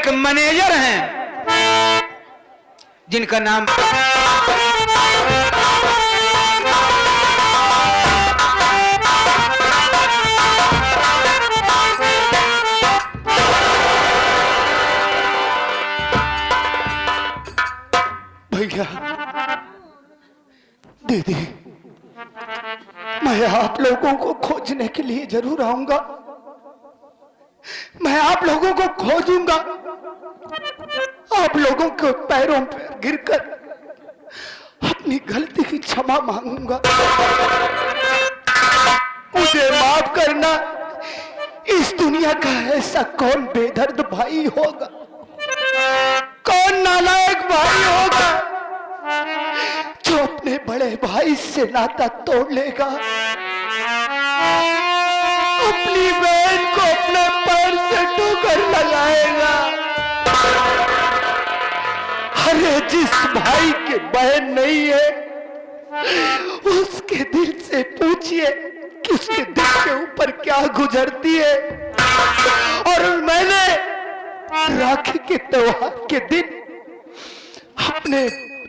एक मैनेजर हैं जिनका नाम भैया दीदी, मैं आप लोगों को खोजने के लिए जरूर आऊंगा। मैं आप लोगों को खोजूंगा, आप लोगों के पैरों पर गिरकर अपनी गलती की क्षमा मांगूंगा। मुझे माफ करना। इस दुनिया का ऐसा कौन बेदर्द भाई होगा, कौन नालायक भाई होगा जो अपने बड़े भाई से नाता तोड़ लेगा, अपनी बहन को अपने पैर से ठोकर लगाएगा। अरे जिस भाई के बहन नहीं है उसके दिल से पूछिए कि उसके दिल के ऊपर क्या गुजरती है। और मैंने राखी के त्योहार के दिन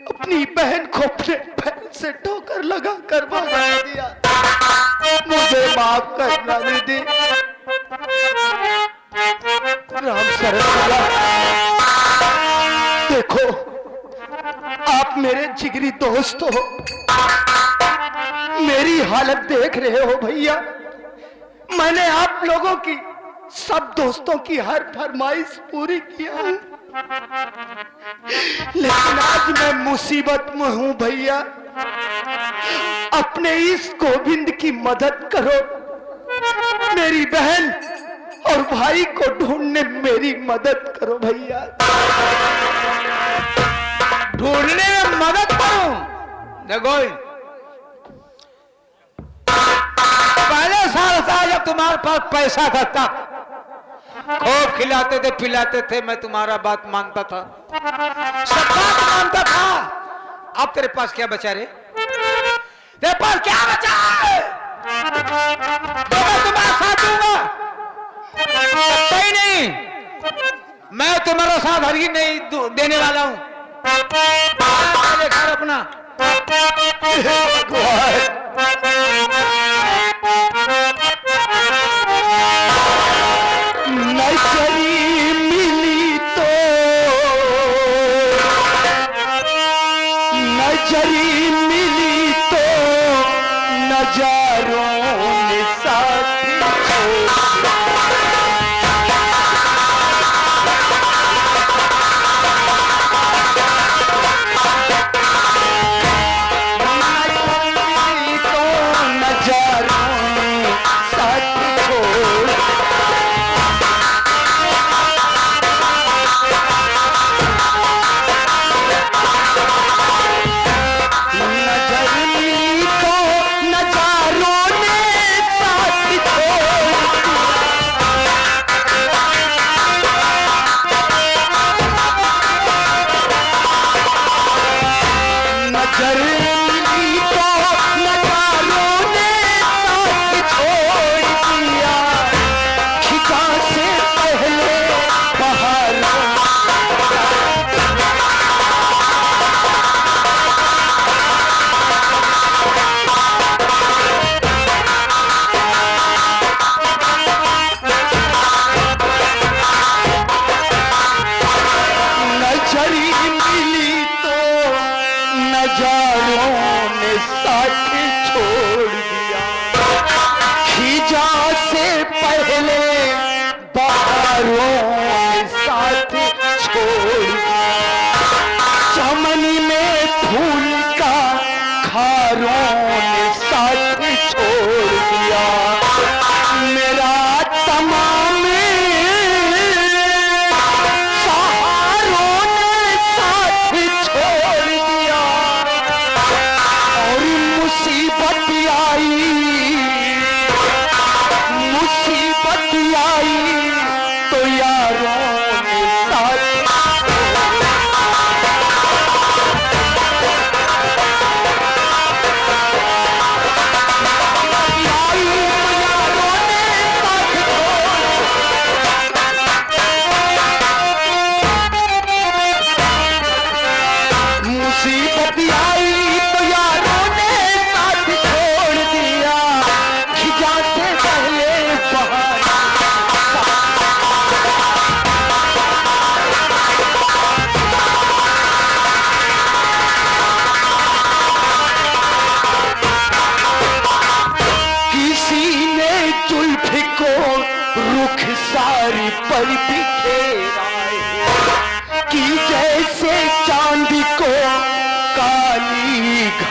अपनी बहन को अपने पैर से ठोकर लगा कर भगा दिया। मुझे माफ करना दीदी। राम शरण, देखो आप मेरे जिगरी दोस्त हो, मेरी हालत देख रहे हो भैया। मैंने आप लोगों की, सब दोस्तों की हर फरमाइश पूरी किया हूं, लेकिन आज मैं मुसीबत में हूं भैया। अपने इस गोविंद की मदद करो, मेरी बहन और भाई को ढूंढने में मेरी मदद करो भैया। ढूंढने में मदद करूं? देखो पहले साल था जब तुम्हारे पास पैसा था तब खूब खिलाते थे पिलाते थे, मैं तुम्हारा बात मानता था, सब बात मानता था। अब तेरे पास क्या बचा रे? तेरे पास क्या बचा है? तो मैं तुम्हारा साथ दूंगा? नहीं, मैं तुम्हारा साथ हरगिज नहीं देने वाला हूं। अपना नजरी मिली तो, नजरी मिली तो नजारों ने साथ नजारों ने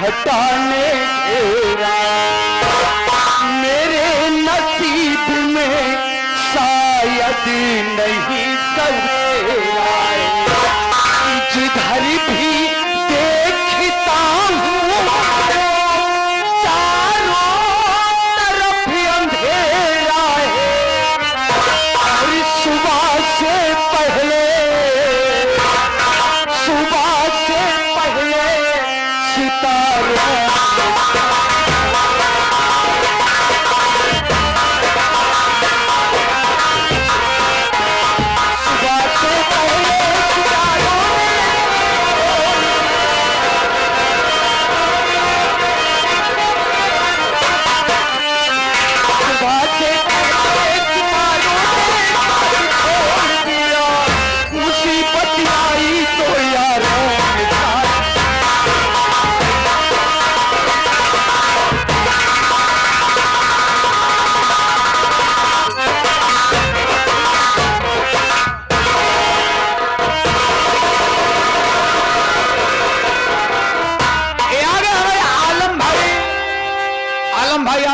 हटाने घेरा, मेरे नसीब में शायद नहीं कभी आए। जिधर भी देखता हूँ चारों तरफ अंधेरा है, और सुबह से पहले सितारे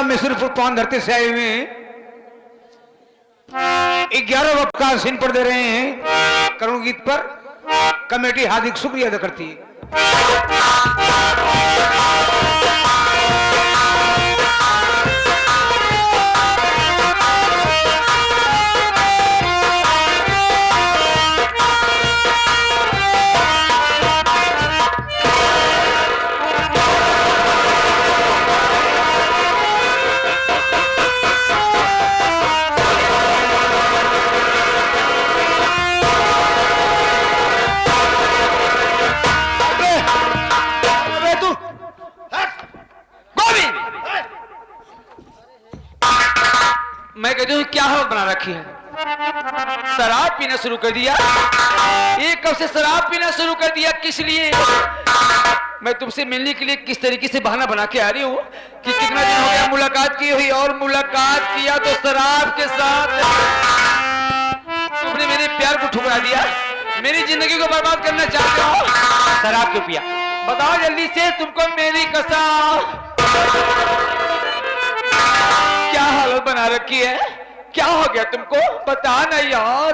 मिस्र पान धरती से आए हुए हैं। 11 वक्त का सीन पर दे रहे हैं। करुण गीत पर कमेटी हार्दिक शुक्रिया अदा करती है। मैं कहती हूँ क्या हालत बना रखी है, शराब पीना शुरू कर दिया। ये कब से शराब पीना शुरू कर दिया, किस लिए? मैं तुमसे मिलने के लिए किस तरीके से बहाना बना के आ रही हूँ कि कितना दिन हो गया मुलाकात की हुई, और मुलाकात किया तो शराब के साथ। तुमने मेरे प्यार को ठुकरा दिया, मेरी जिंदगी को बर्बाद करना चाहते हो। शराब क्यों पिया, बताओ जल्दी से, तुमको मेरी कसम। क्या हालत बना रखी है, क्या हो गया तुमको, बता ना यार।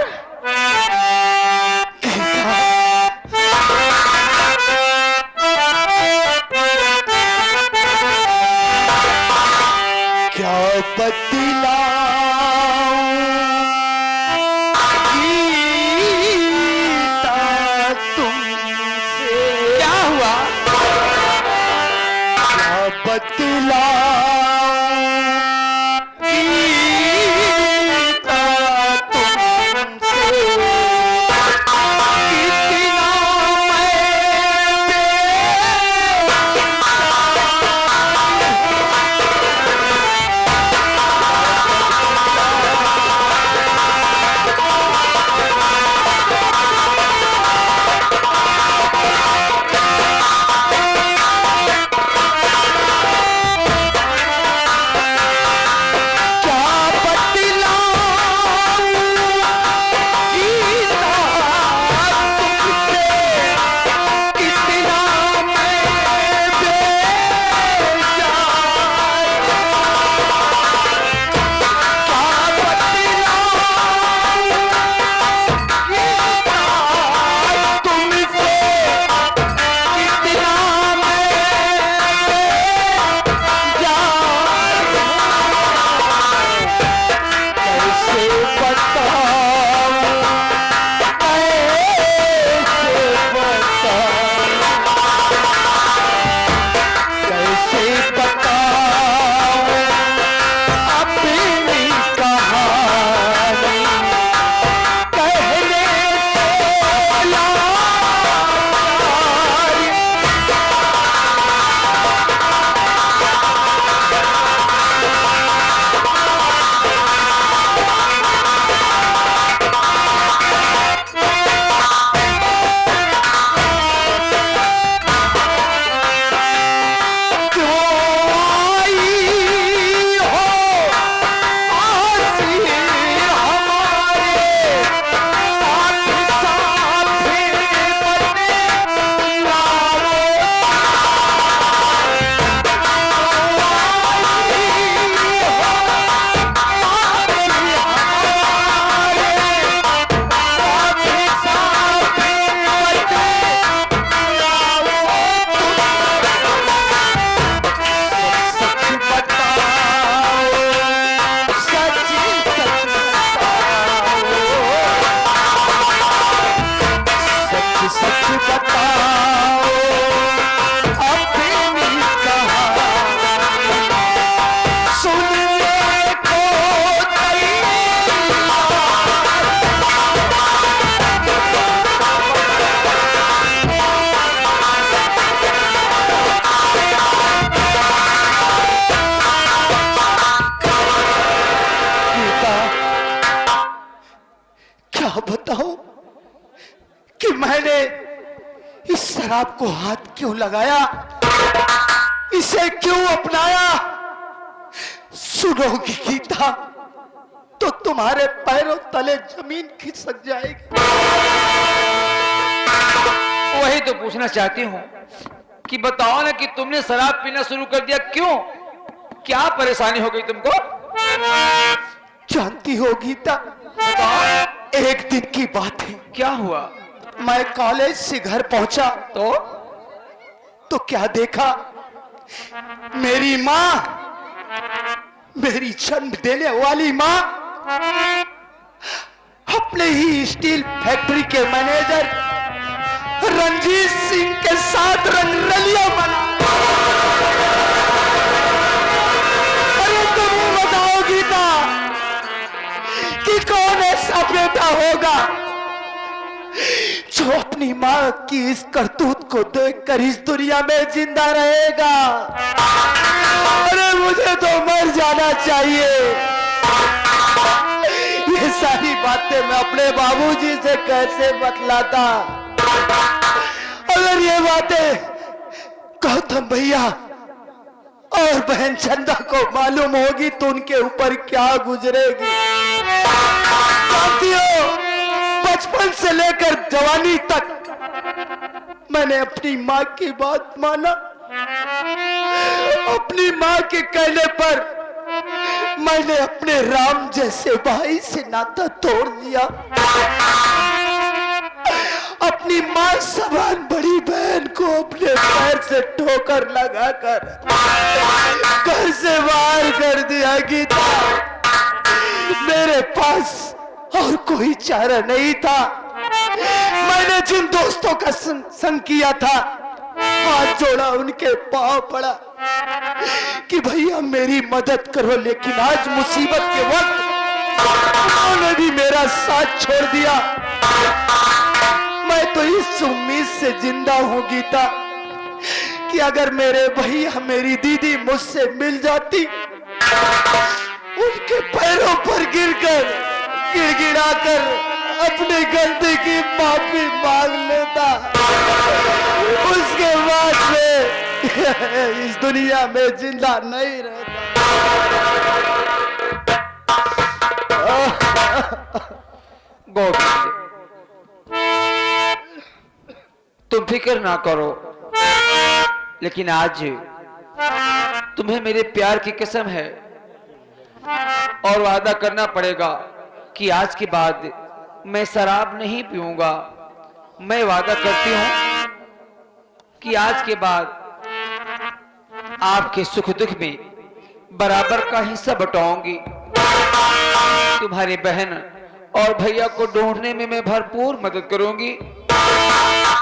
क्या बतलाऊं गीता तुमसे, क्या हुआ? क्या बतलाऊं मैंने इस शराब को हाथ क्यों लगाया, इसे क्यों अपनाया। सुनोगी गीता तो तुम्हारे पैरों तले जमीन खिसक जाएगी। वही तो पूछना चाहती हूँ कि बताओ ना कि तुमने शराब पीना शुरू कर दिया, क्यों? क्या परेशानी हो गई तुमको? जानती हो गीता, एक दिन की बात है। क्या हुआ? मैं कॉलेज से घर पहुंचा तो क्या देखा, मेरी माँ, मेरी जन्म देने वाली माँ अपने ही स्टील फैक्ट्री के मैनेजर रंजीत सिंह के साथ रंगरलिया बना। अरे तुम बताओ गीता कि कौन ऐसा बेटा होगा जो अपनी माँ की इस करतूत को देखकर इस दुनिया में जिंदा रहेगा। अरे मुझे तो मर जाना चाहिए। ये सारी बातें मैं अपने बाबूजी से कैसे बतलाता। अगर ये बातें गौतम भैया और बहन चंदा को मालूम होगी तो उनके ऊपर क्या गुजरेगी। जानती हो, बचपन से लेकर जवानी तक मैंने अपनी माँ की बात माना। अपनी माँ के कहने पर मैंने अपने राम जैसे भाई से नाता तोड़ लिया। अपनी माँ समान बड़ी बहन को अपने पैर से ठोकर लगाकर घर से बाहर कर दिया। गीता, मेरे पास और कोई चारा नहीं था। मैंने जिन दोस्तों का संग किया था, हाथ जोड़ा, उनके पांव पड़ा कि भैया मेरी मदद करो, लेकिन आज मुसीबत के वक्त उन्होंने भी मेरा साथ छोड़ दिया। मैं तो इस उम्मीद से जिंदा हूं गीता कि अगर मेरे भैया मेरी दीदी मुझसे मिल जाती, उनके पैरों पर गिरकर गिड़गिड़ाकर अपनी गलती की माफी मांग लेता, उसके बाद में इस दुनिया में जिंदा नहीं रहता। गोविंद, तुम फिक्र ना करो, लेकिन आज तुम्हें मेरे प्यार की कसम है और वादा करना पड़ेगा कि आज के बाद मैं शराब नहीं पीऊंगा। मैं वादा करती हूं कि आज के बाद आपके सुख दुख में बराबर का हिस्सा बटाऊंगी। तुम्हारी बहन और भैया को ढूंढने में मैं भरपूर मदद करूंगी,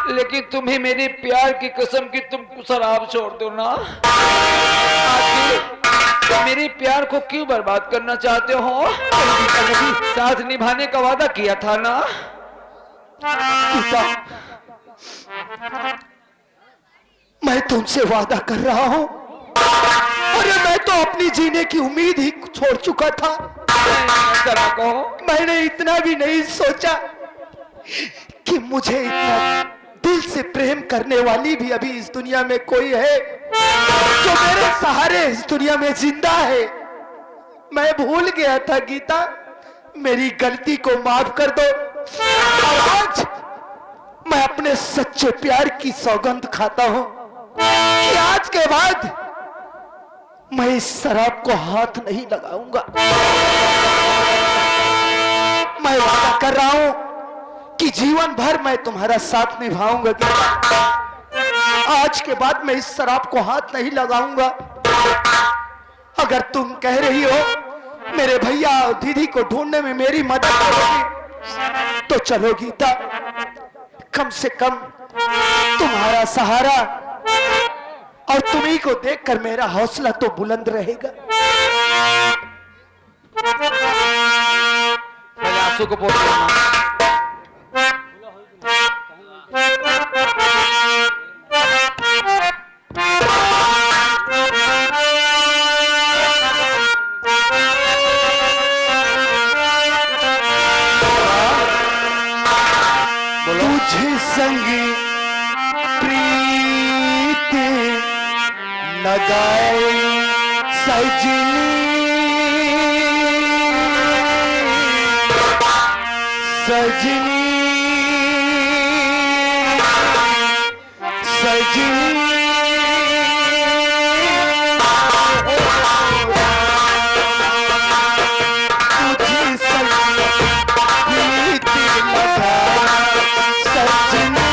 लेकिन तुम्हें मेरे प्यार की कसम कि तुम शराब छोड़ दो ना। आखिर मेरे प्यार को क्यों बर्बाद करना चाहते हो? साथ निभाने का वादा किया था ना। पिता, मैं तुमसे वादा कर रहा हूं। अरे मैं तो अपनी जीने की उम्मीद ही छोड़ चुका था। ऐसा कहो। मैंने इतना भी नहीं सोचा कि मुझे इतना दिल से प्रेम करने वाली भी अभी इस दुनिया में कोई है जो मेरे सहारे इस दुनिया में जिंदा है। मैं भूल गया था गीता, मेरी गलती को माफ कर दो। और आज मैं अपने सच्चे प्यार की सौगंध खाता हूं कि आज के बाद मैं इस शराब को हाथ नहीं लगाऊंगा। मैं वादा कर रहा हूं कि जीवन भर मैं तुम्हारा साथ निभाऊंगा गीता। आज के बाद मैं इस शराब को हाथ नहीं लगाऊंगा। अगर तुम कह रही हो मेरे भैया और दीदी को ढूंढने में मेरी मदद करोगी तो चलो गीता, कम से कम तुम्हारा सहारा और तुम्ही को देखकर मेरा हौसला तो बुलंद रहेगा। आंसू को पोंछ लेना। तुझ संग प्रीत लगाए सजनी सजनी सजनी तुझे संग प्रीत लगाए सजनी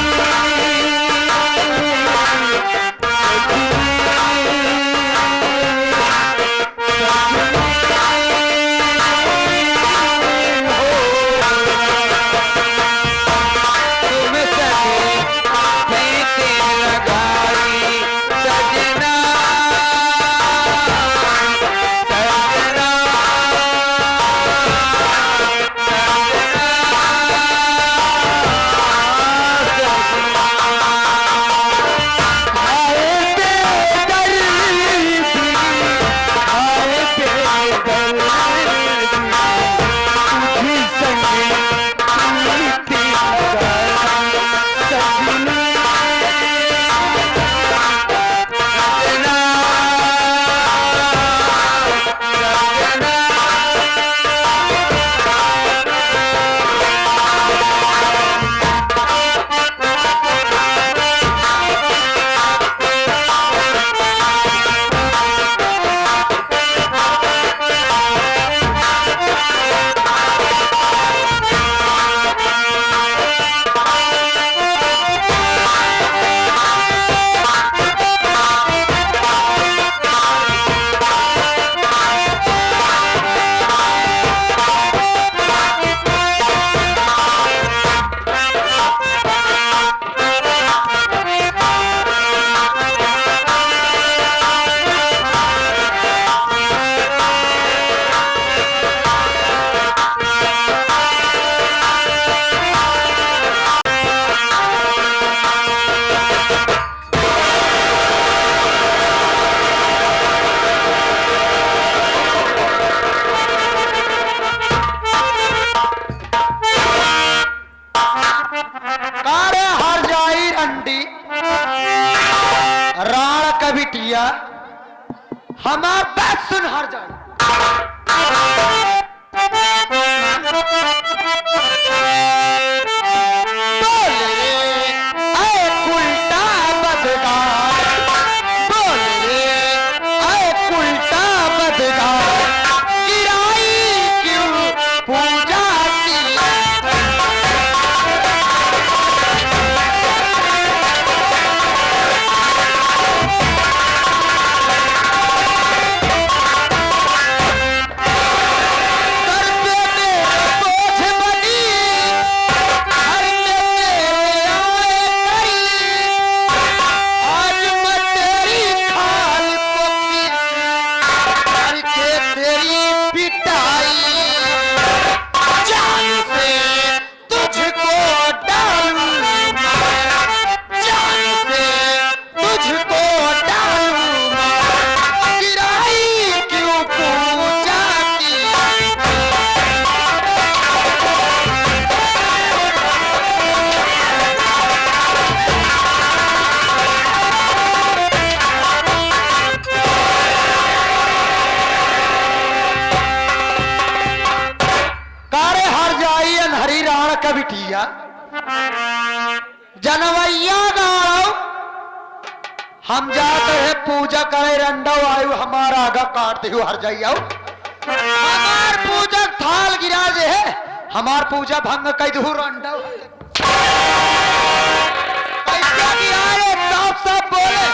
बिटिया हमार बात सुन हर जाए बिटिया जनवैया गाँव हम जाते हैं पूजा करे रंडो आयु हमारा आगा काटते हुए हर जाइयो हमार पूजा थाल गिरा जे है हमार पूजा भंग कई दू रंडो कैसा गिरा रे साफ साफ बोले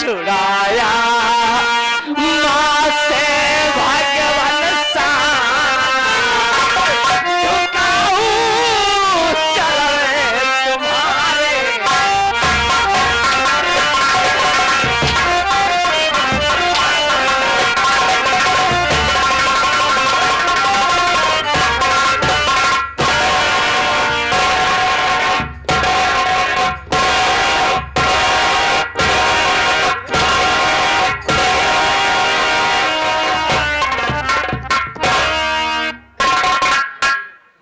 छुड़ाया माँ से भगवान सा झुकाऊं चरण तुम्हारे।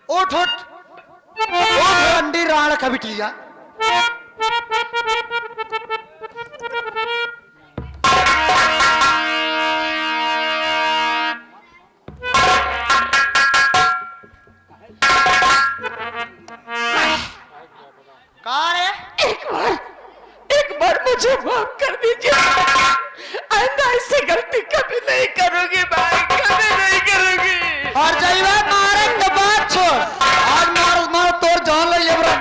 उठ उठ उठ अंडी राण का बिटिया। कहाँ है? एक बार मुझे माफ कर दीजिए। आइंदा ऐसी गलती कभी नहीं करूंगी भाई, कभी नहीं करूंगी। और जाइए मारेंगे बात छोड़। आज मार मार तोड़ जान ले ये बरा।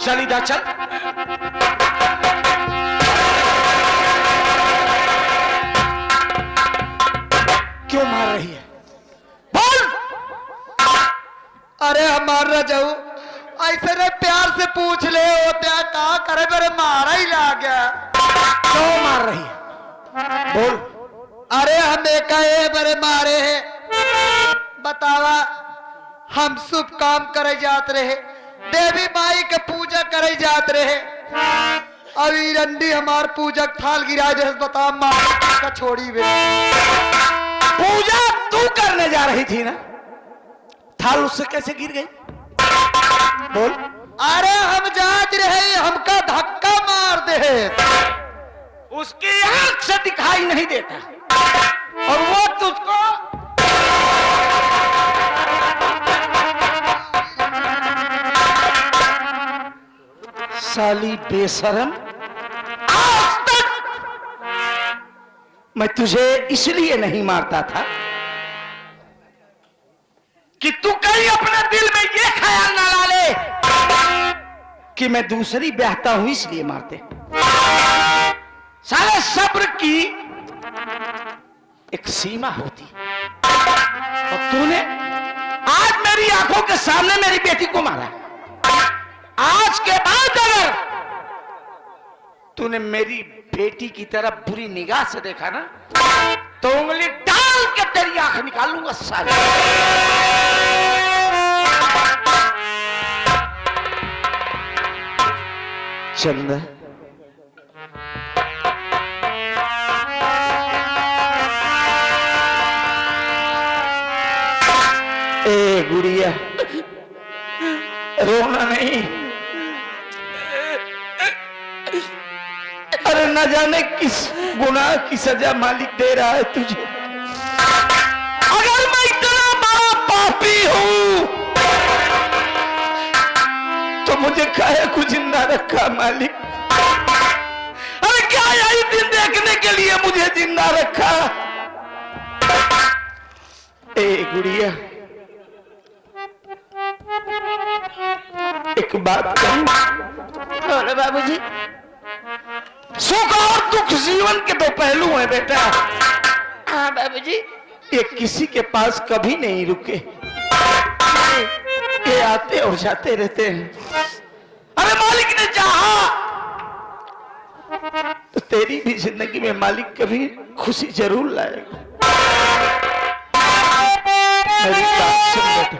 चली जा चल। क्यों मार रही है? बोल। अरे हमार रजाऊ ऐसे रे प्यार से पूछ ले वो प्यार कहा करे मेरे मारा ही ला गया। क्यों मार रही है? बोल। अरे हमें कहे मेरे मारे है बतावा। हम शुभ काम करे जात रहे, देवी माई के पूजा करे जात रहे। अभी रंडी हमार पूजक थाल गिरा जैसे बता मार का छोड़ी वे। पूजा तू करने जा रही थी ना, थाल उससे कैसे गिर गई? बोल। अरे हम जात रहे, हमका धक्का मार दे। उसकी आंख से दिखाई नहीं देता और वो तुझको साली बेशरम। आज तक मैं तुझे इसलिए नहीं मारता था कि तू कहीं अपने दिल में ये ख्याल ना ला ले कि मैं दूसरी ब्याहता हूं इसलिए मारते। साले सब्र की एक सीमा होती और तूने आज मेरी आंखों के सामने मेरी बेटी को मारा। आज के बाद अगर तूने मेरी बेटी की तरफ बुरी निगाह से देखा ना तो उंगली डाल के तेरी आंख निकालूंगा साले। चंदा ए गुड़िया रोना नहीं। अरे न जाने किस गुनाह की सजा मालिक दे रहा है तुझे। अगर मैं इतना बड़ा पापी हूं तो मुझे काहे को जिंदा रखा मालिक। अरे यही दिन देखने के लिए मुझे जिंदा रखा। ए गुड़िया, एक बात कहूं? बोलो बाबूजी। सुख और दुख जीवन के दो पहलू हैं बेटा। हाँ बाबूजी। ये किसी के पास कभी नहीं रुके, ये आते और जाते रहते हैं। अरे मालिक ने चाहा तो तेरी भी जिंदगी में मालिक कभी खुशी जरूर लाएगा। मेरी बात सुन बेटा।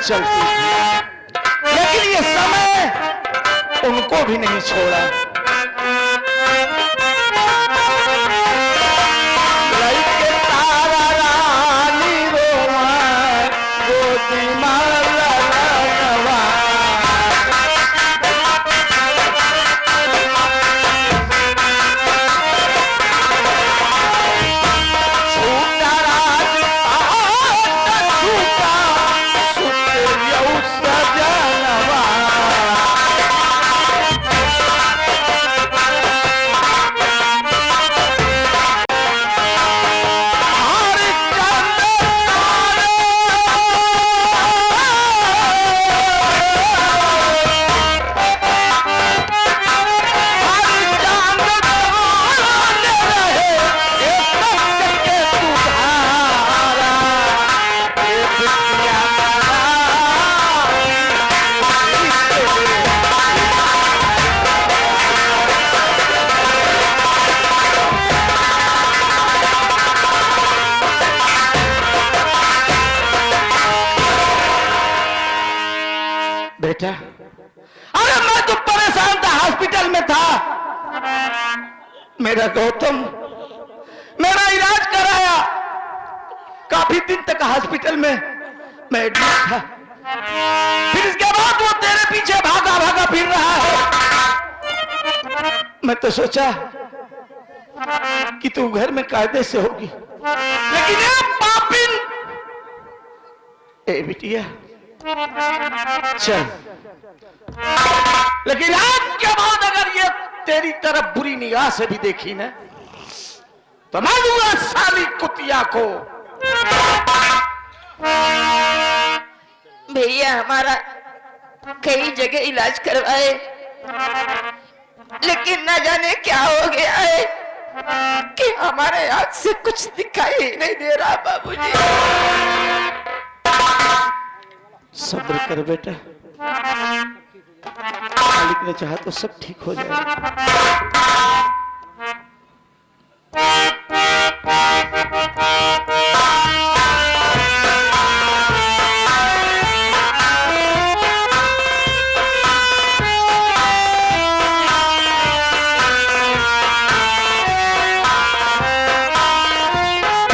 चलती थी, लेकिन ये समय उनको भी नहीं छोड़ा। लइके तारा रानी रोवा, गोदी माला लगवा। छूटा राज छूटा सजनवा। बेटा, अरे मैं तो परेशान था, हॉस्पिटल में था। मेरा गौतम मेरा इलाज कराया, काफी दिन तक हॉस्पिटल में मैं एडमिट था। फिर इसके बाद वो तेरे पीछे भागा भागा फिर रहा है। मैं तो सोचा कि तू घर में कायदे से होगी, लेकिन ये पापिन, ए बिटिया चल। लेकिन आज के बाद अगर ये तेरी तरफ बुरी निगाह से भी देखी ना, तो मैं दूंगा साली कुतिया को। भैया हमारा कई जगह इलाज करवाए, लेकिन न जाने क्या हो गया है कि हमारे आंख से कुछ दिखाई ही नहीं दे रहा बाबूजी। सब्र कर बेटा, मालिक ने चाहा तो सब ठीक हो जाएगा।